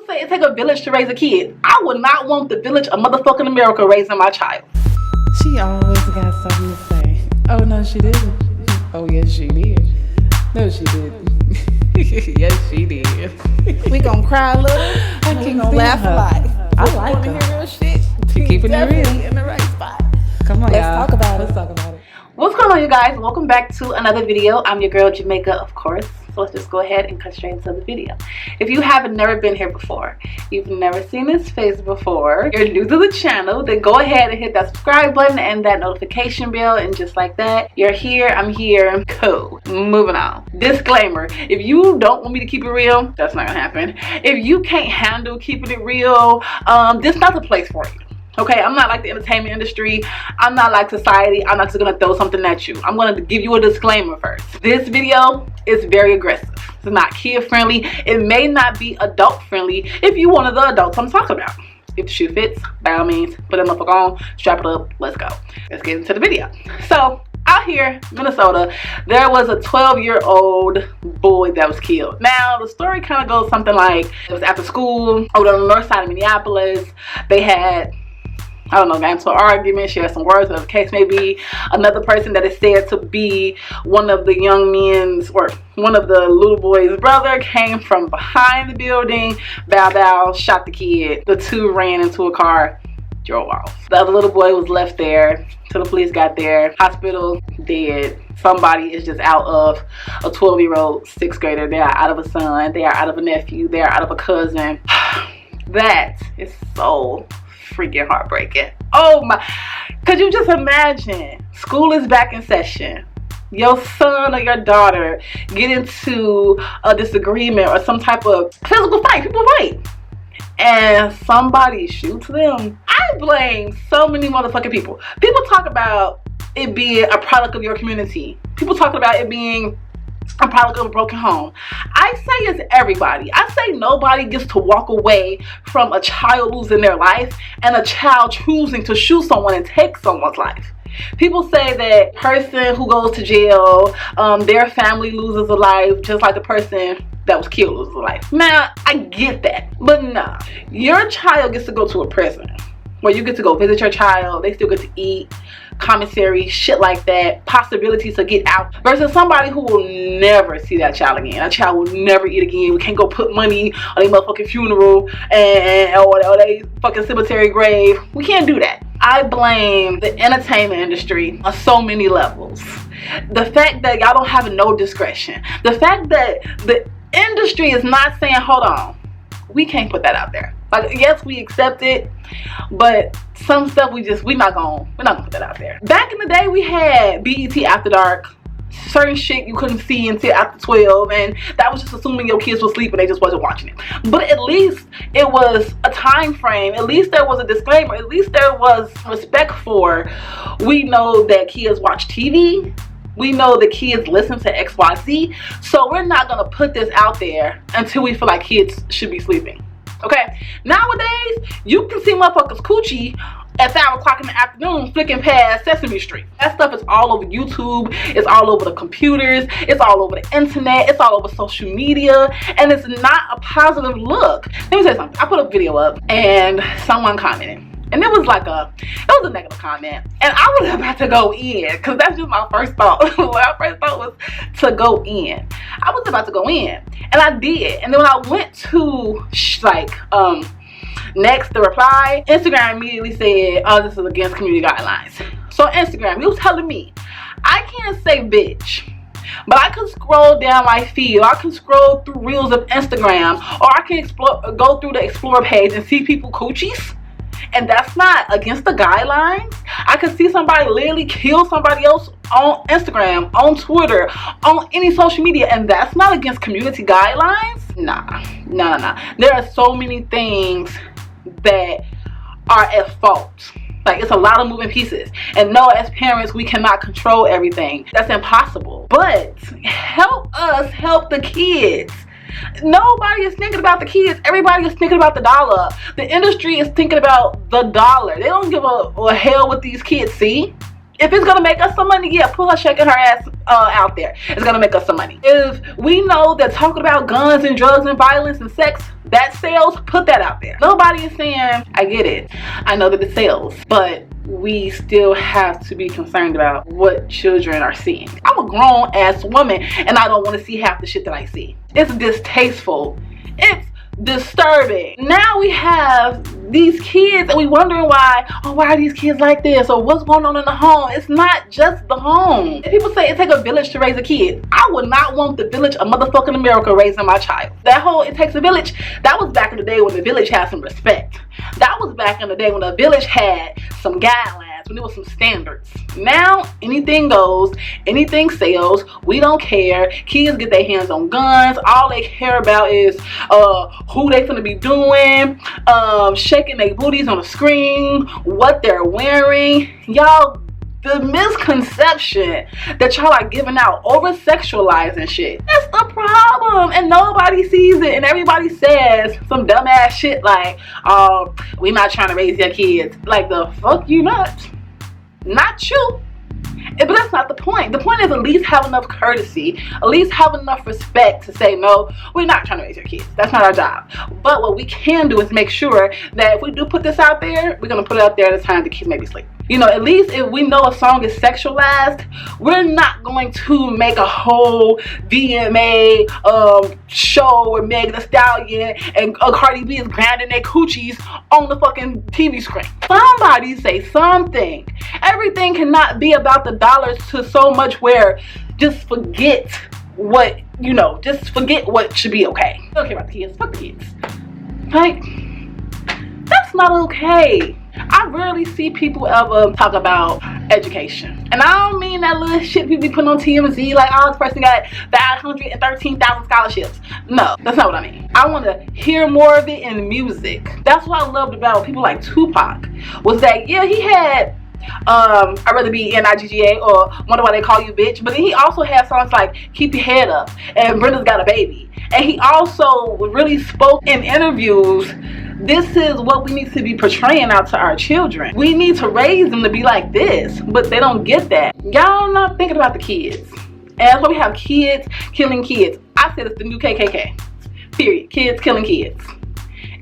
say it take a village to raise a kid. I would not want the village of motherfucking America raising my child. She always got something to say. Oh, no, she didn't. Oh, yes, she did. No, she didn't. Yes, she did. We gonna cry a little. I We gonna laugh a lot. I like her. Hear real shit. Keeping it real. In the right spot. Come on, Let's y'all. talk about Let's it. talk about it. What's going on, you guys? Welcome back to another video. I'm your girl Jamaica, of course. So let's just go ahead and cut straight into the video. If you have never been here before, you've never seen this face before, you're new to the channel, then go ahead and hit that subscribe button and that notification bell, and just like that, you're here, I'm here, cool. Moving on. Disclaimer, if you don't want me to keep it real, that's not gonna happen. If you can't handle keeping it real, this is not the place for you. Okay, I'm not like the entertainment industry. I'm not like society. I'm not just gonna throw something at you. I'm gonna give you a disclaimer first. This video is very aggressive. It's not kid friendly. It may not be adult friendly if you one of the adults I'm talking about. If the shoe fits, by all means, put it motherfucker on, strap it up, let's go. Let's get into the video. So, out here, Minnesota, there was a 12-year-old boy that was killed. Now, the story kind of goes something like, it was after school, over on the north side of Minneapolis. They had, I don't know, got into an argument, shared some words, whatever the case may be. Another person that is said to be one of the young men's, or one of the little boy's brother, came from behind the building, bow, shot the kid. The two ran into a car, drove off. The other little boy was left there till the police got there. Hospital, dead. Somebody is just out of a 12-year-old 6th grader. They are out of a son. They are out of a nephew. They are out of a cousin. That is so freaking heartbreaking. Oh my, could you just imagine, school is back in session, your son or your daughter get into a disagreement or some type of physical fight, people fight, and somebody shoots them. I blame so many motherfucking people. People talk about it being a product of your community. People talk about it being a product of a broken home. I say it's everybody. I say nobody gets to walk away from a child losing their life and a child choosing to shoot someone and take someone's life. People say that person who goes to jail, their family loses a life just like the person that was killed loses a life. Now, I get that, but nah. Your child gets to go to a prison where you get to go visit your child. They still get to eat, commissary, shit like that, possibilities to get out, versus somebody who will never see that child again. That child will never eat again. We can't go put money on their motherfucking funeral or they fucking cemetery grave. We can't do that. I blame the entertainment industry on so many levels. The fact that y'all don't have no discretion. The fact that the industry is not saying, hold on, we can't put that out there. Like, yes, we accept it, but some stuff we're not gonna put that out there. Back in the day, we had BET After Dark. Certain shit you couldn't see until after 12, and that was just assuming your kids were asleep and they just wasn't watching it. But at least it was a time frame. At least there was a disclaimer. At least there was respect for, we know that kids watch TV. We know that kids listen to XYZ. So we're not gonna put this out there until we feel like kids should be sleeping. Okay, nowadays you can see motherfuckers coochie at 5 o'clock in the afternoon flicking past Sesame Street. That stuff is all over YouTube, it's all over the computers, it's all over the internet, it's all over social media, and it's not a positive look. Let me tell you something. I put a video up and someone commented, and it was a negative comment, and I was about to go in, because that's just my first thought. My first thought was to go in. I was about to go in, and I did. And then when I went to next the reply, Instagram immediately said, oh, this is against community guidelines. So Instagram, you was telling me I can't say bitch, but I can scroll down my feed, or I can scroll through reels of Instagram, or I can go through the explore page and see people coochies, and that's not against the guidelines. I could see somebody literally kill somebody else on Instagram, on Twitter, on any social media, and that's not against community guidelines. Nah. There are so many things that are at fault. Like, it's a lot of moving pieces, and no, as parents we cannot control everything. That's impossible. But help us help the kids. Nobody is thinking about the kids. Everybody is thinking about the dollar. The industry is thinking about the dollar. They don't give a hell what these kids see. If it's gonna make us some money, yeah, put her shaking her ass out there. It's gonna make us some money. If we know that talking about guns and drugs and violence and sex, that sells, put that out there. Nobody is saying, I get it. I know that it sells, but we still have to be concerned about what children are seeing. I'm a grown ass woman and I don't want to see half the shit that I see. It's distasteful. It's disturbing. Now we have these kids and we wondering why are these kids like this, or what's going on in the home. It's not just the home. If people say it takes a village to raise a kid, I would not want the village of motherfucking America raising my child. That whole it takes a village, that was back in the day when the village had some respect. That was back in the day when the village had some guidelines, when there was some standards. Now anything goes, anything sells. We don't care. Kids get their hands on guns. All they care about is who they finna be doing, shaking their booties on the screen, what they're wearing. Y'all, the misconception that y'all are giving out over sexualizing shit, that's the problem, and nobody sees it, and everybody says some dumbass shit like, oh, we not trying to raise your kids. Like, the fuck you not you. But that's not the point. The point is at least have enough courtesy, at least have enough respect to say, no, we're not trying to raise your kids. That's not our job. But what we can do is make sure that if we do put this out there, we're going to put it out there at a time the kids may be asleep. You know, at least if we know a song is sexualized, we're not going to make a whole VMA show where Meg Thee Stallion and Cardi B is grinding their coochies on the fucking TV screen. Somebody say something. Everything cannot be about the dollars to so much where just forget what, you know, just forget what should be okay. I don't care about the kids. Fuck the kids. Like, that's not okay. I rarely see people ever talk about education. And I don't mean that little shit people be putting on TMZ like, oh, this person got 513,000 scholarships. No, that's not what I mean. I want to hear more of it in music. That's what I loved about people like Tupac, was that, yeah, he had I'd rather be N-I-G-G-A or Wonder Why They Call You Bitch, but then he also had songs like Keep Your Head Up and Brenda's Got a Baby. And he also really spoke in interviews, this is what we need to be portraying out to our children. We need to raise them to be like this, but they don't get that. Y'all not thinking about the kids. And that's why we have kids killing kids. I said it's the new KKK. Period. Kids killing kids.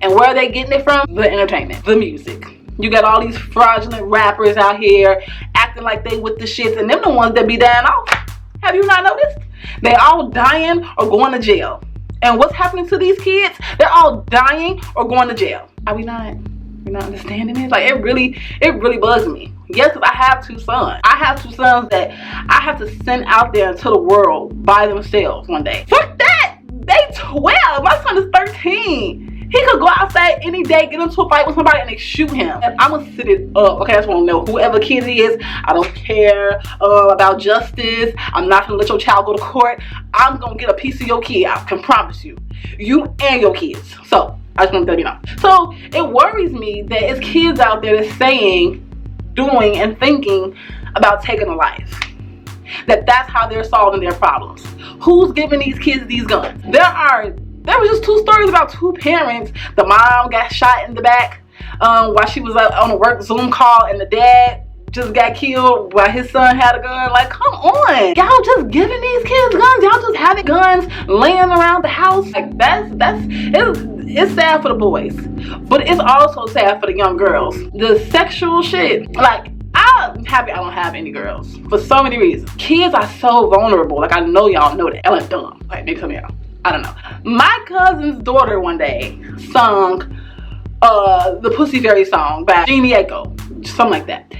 And where are they getting it from? The entertainment, the music. You got all these fraudulent rappers out here acting like they with the shits, and them the ones that be dying off. Have you not noticed? They all dying or going to jail. And what's happening to these kids? They're all dying or going to jail. Are we not? We're not understanding it? Like, it really bugs me. Yes, I have two sons. I have two sons that I have to send out there into the world by themselves one day. Fuck that! They 12. My son is 13. He could go outside any day, get into a fight with somebody, and they shoot him. And I'm gonna sit it up. Okay, I just want to know whoever kid he is. I don't care about justice. I'm not gonna let your child go to court. I'm gonna get a piece of your kid. I can promise you. You and your kids. So I just want to let you know. So it worries me that it's kids out there that's saying, doing, and thinking about taking a life. That's how they're solving their problems. Who's giving these kids these guns? There was just two stories about two parents. The mom got shot in the back while she was on a work Zoom call, and the dad just got killed while his son had a gun. Like, come on. Y'all just giving these kids guns. Y'all just having guns laying around the house. Like, it's sad for the boys. But it's also sad for the young girls. The sexual shit. Like, I'm happy I don't have any girls for so many reasons. Kids are so vulnerable. Like, I know y'all know that. Y'all are dumb. Like, maybe some of y'all. I don't know. My cousin's daughter one day sung the Pussy Fairy song by Jeannie Aiko, something like that.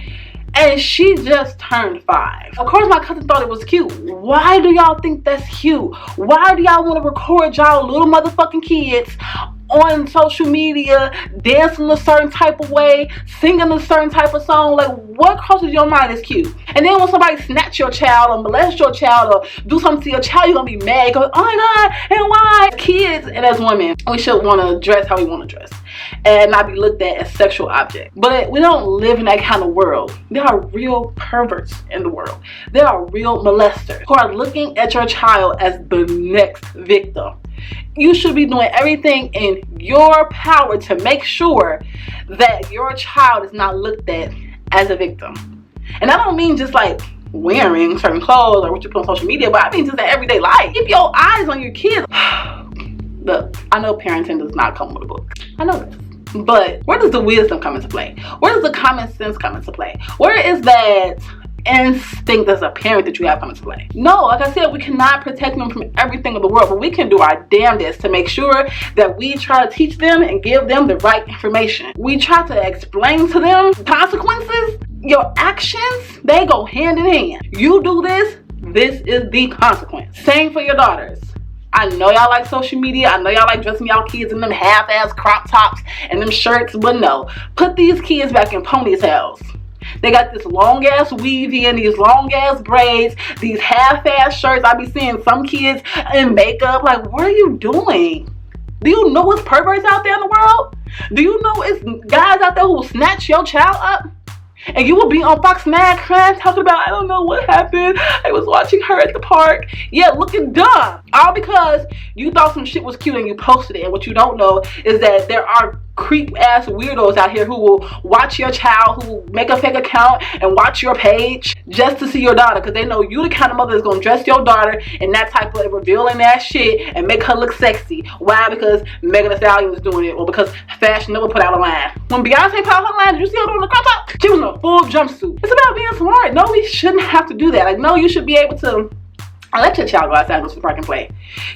And she just turned 5. Of course, my cousin thought it was cute. Why do y'all think that's cute? Why do y'all want to record y'all little motherfucking kids on social media, dancing a certain type of way, singing a certain type of song? Like, what crosses your mind is cute? And then when somebody snatch your child or molest your child or do something to your child, you're gonna be mad. Go, oh my God, and why? As kids and as women, we should want to dress how we want to dress and not be looked at as sexual objects. But we don't live in that kind of world. There are real perverts in the world. There are real molesters who are looking at your child as the next victim. You should be doing everything in your power to make sure that your child is not looked at as a victim. And I don't mean just like wearing certain clothes or what you put on social media, but I mean just in everyday life. Keep your eyes on your kids. Look, I know parenting does not come with a book. I know this. But where does the wisdom come into play? Where does the common sense come into play? Where is that instinct as a parent that you have come into play? No, like I said, we cannot protect them from everything in the world, but we can do our damnedest to make sure that we try to teach them and give them the right information. We try to explain to them consequences. Your actions, they go hand in hand. You do this, this is the consequence. Same for your daughters. I know y'all like social media. I know y'all like dressing y'all kids in them half-ass crop tops and them shirts, but no. Put these kids back in ponytails. They got this long-ass weave in, these long-ass braids, these half-ass shirts. I be seeing some kids in makeup. Like, what are you doing? Do you know it's perverts out there in the world? Do you know it's guys out there who will snatch your child up? And you will be on Fox Mad crying, talking about, I don't know what happened. I was watching her at the park. Yeah, looking dumb. All because you thought some shit was cute and you posted it. And what you don't know is that there are creep ass weirdos out here who will watch your child, who will make a fake account and watch your page just to see your daughter, because they know you the kind of mother that's gonna dress your daughter in that type of revealing ass shit and make her look sexy. Why? Because Megan Thee Stallion was doing it, or because Fashion Nova put out a line. When Beyonce put out her line, did you see her doing the crop top? She was in a full jumpsuit. It's about being smart. No, we shouldn't have to do that. Like, no, you should be able to let your child go outside and go to the park and play.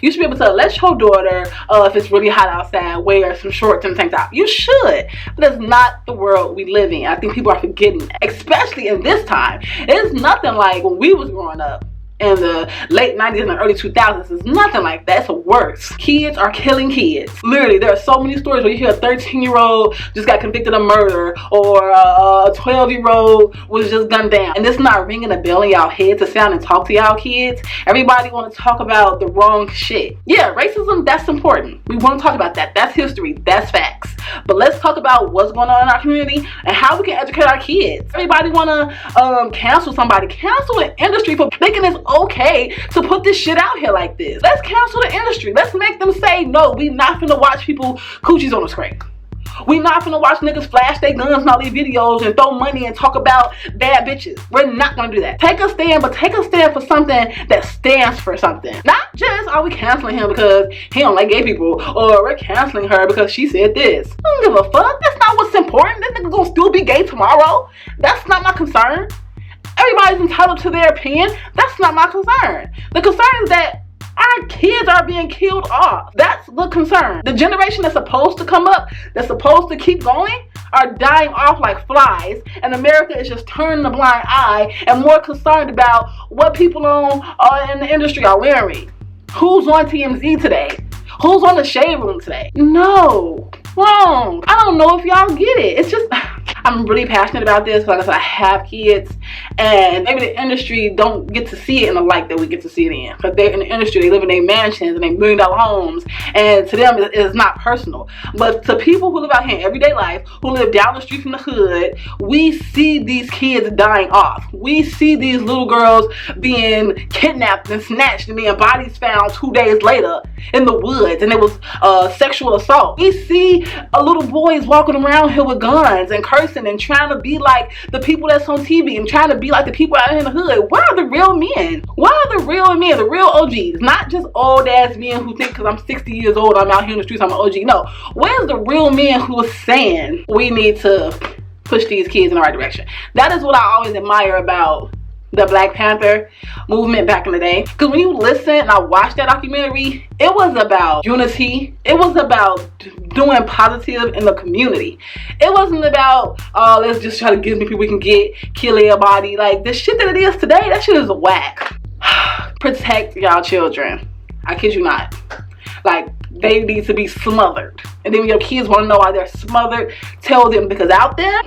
You should be able to let your daughter, if it's really hot outside, wear some shorts and tank top. You should. But that's not the world we live in. I think people are forgetting that. Especially in this time. It's nothing like when we was growing up in the late 90s and the early 2000s. It's nothing like that. It's worse. Kids are killing kids. Literally, there are so many stories where you hear a 13-year-old just got convicted of murder, or a 12-year-old was just gunned down. And it's not ringing a bell in y'all head to sound and talk to y'all kids. Everybody want to talk about the wrong shit. Yeah, racism, that's important. We want to talk about that. That's history. That's facts. But let's talk about what's going on in our community and how we can educate our kids. Everybody want to cancel somebody. Cancel the industry for thinking it's okay to put this shit out here like this. Let's cancel the industry. Let's make them say, no, we not finna watch people coochies on the screen. We not finna watch niggas flash their guns and all these videos and throw money and talk about bad bitches. We're not gonna do that. Take a stand, but take a stand for something that stands for something. Not just, are we canceling him because he don't like gay people, or we're canceling her because she said this. I don't give a fuck. That's not what's important. This nigga gonna still be gay tomorrow. That's not my concern. Everybody's entitled to their opinion. That's not my concern. The concern is that our kids are being killed off. That's the concern. The generation that's supposed to come up, that's supposed to keep going, are dying off like flies. And America is just turning a blind eye and more concerned about what people in the industry are wearing. Who's on TMZ today? Who's on the Shade Room today? No. Wrong. I don't know if y'all get it. It's just, I'm really passionate about this. Like I said, I have kids, and maybe the industry don't get to see it in the light that we get to see it in. Because they're in the industry, they live in their mansions and their $1 million homes, and to them it's not personal. But to people who live out here in everyday life, who live down the street from the hood, we see these kids dying off. We see these little girls being kidnapped and snatched, and their bodies found 2 days later in the woods, and it was sexual assault. We see little boys walking around here with guns and cursing and trying to be like the people that's on TV and trying to be like the people out here in the hood. Where are the real men? Where are the real men, the real OGs? Not just old ass men who think because I'm 60 years old, I'm out here in the streets, I'm an OG. No, where's the real men who are saying we need to push these kids in the right direction? That is what I always admire about the Black Panther movement back in the day. Because when you listen and I watched that documentary, it was about unity. It was about doing positive in the community. It wasn't about, let's just try to get as many people we can get, kill everybody. Like, the shit that it is today, that shit is whack. Protect y'all children. I kid you not. Like, they need to be smothered. And then when your kids want to know why they're smothered, tell them, because out there,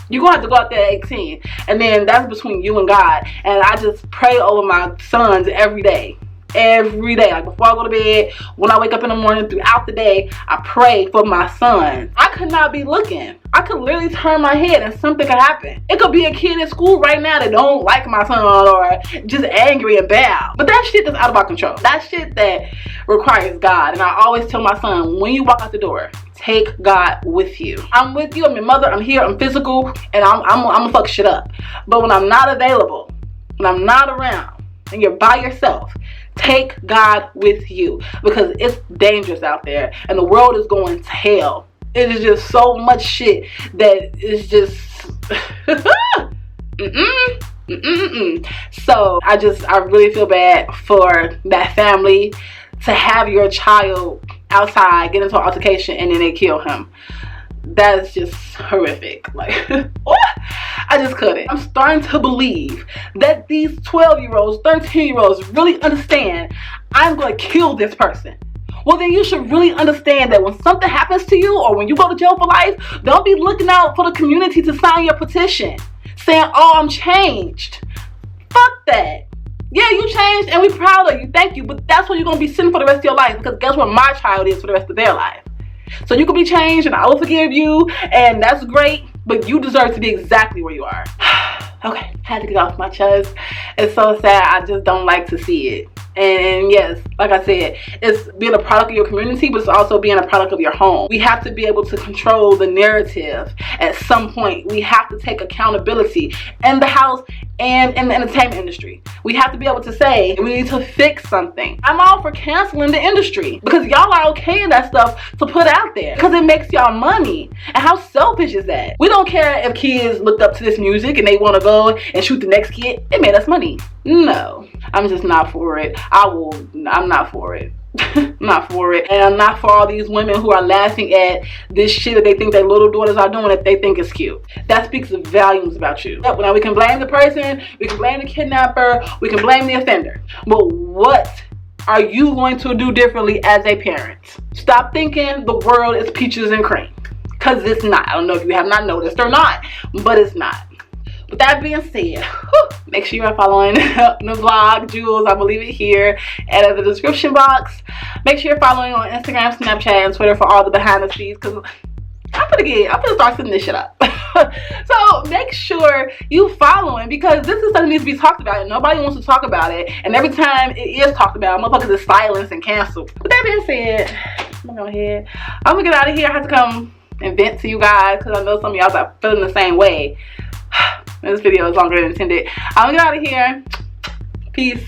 you're going to have to go out there at 18. And then that's between you and God. And I just pray over my sons every day. Every day. Like before I go to bed, when I wake up in the morning, throughout the day, I pray for my sons. I could not be looking. I could literally turn my head and something could happen. It could be a kid at school right now that don't like my son, or just angry and bad. But that shit that's out of our control. That shit that requires God. And I always tell my son, when you walk out the door, take God with you. I'm with you, I'm your mother, I'm here, I'm physical, and I'm gonna fuck shit up. But when I'm not available, when I'm not around, and you're by yourself, take God with you, because it's dangerous out there and the world is going to hell. It is just so much shit that is just So I really feel bad for that family to have your child outside get into an altercation and then they kill him. That is just horrific. Like, I just couldn't. I'm starting to believe that these 12-year-olds, 13-year-olds really understand I'm going to kill this person. Well, then you should really understand that when something happens to you or when you go to jail for life, don't be looking out for the community to sign your petition saying, oh, I'm changed. Fuck that. Yeah, you changed and we're proud of you. Thank you. But that's what you're going to be sitting for the rest of your life, because guess what my child is for the rest of their life. So you can be changed and I will forgive you, and that's great, but you deserve to be exactly where you are. Okay, had to get off my chest. It's so sad. I just don't like to see it. And yes, like I said, it's being a product of your community, but it's also being a product of your home. We have to be able to control the narrative at some point. We have to take accountability in the house and in the entertainment industry. We have to be able to say, we need to fix something. I'm all for canceling the industry because y'all are okay in that stuff to put out there because it makes y'all money. And how selfish is that? We don't care if kids looked up to this music and they want to go and shoot the next kid. It made us money. No, I'm just not for it. I'm not for it. I'm not for it. And I'm not for all these women who are laughing at this shit that they think their little daughters are doing that they think is cute. That speaks volumes about you. Now we can blame the person, we can blame the kidnapper, we can blame the offender. But what are you going to do differently as a parent? Stop thinking the world is peaches and cream. Because it's not. I don't know if you have not noticed or not, but it's not. With that being said, make sure you're following the vlog, Jules. I believe it here and in the description box. Make sure you're following on Instagram, Snapchat, and Twitter for all the behind the scenes, because I'm gonna start setting this shit up. So make sure you following, because this is something that needs to be talked about and nobody wants to talk about it. And every time it is talked about, motherfuckers is silenced and canceled. With that being said, I'm gonna get out of here. I have to come and vent to you guys because I know some of y'all are feeling the same way. This video is longer than intended. I'm gonna get out of here. Peace.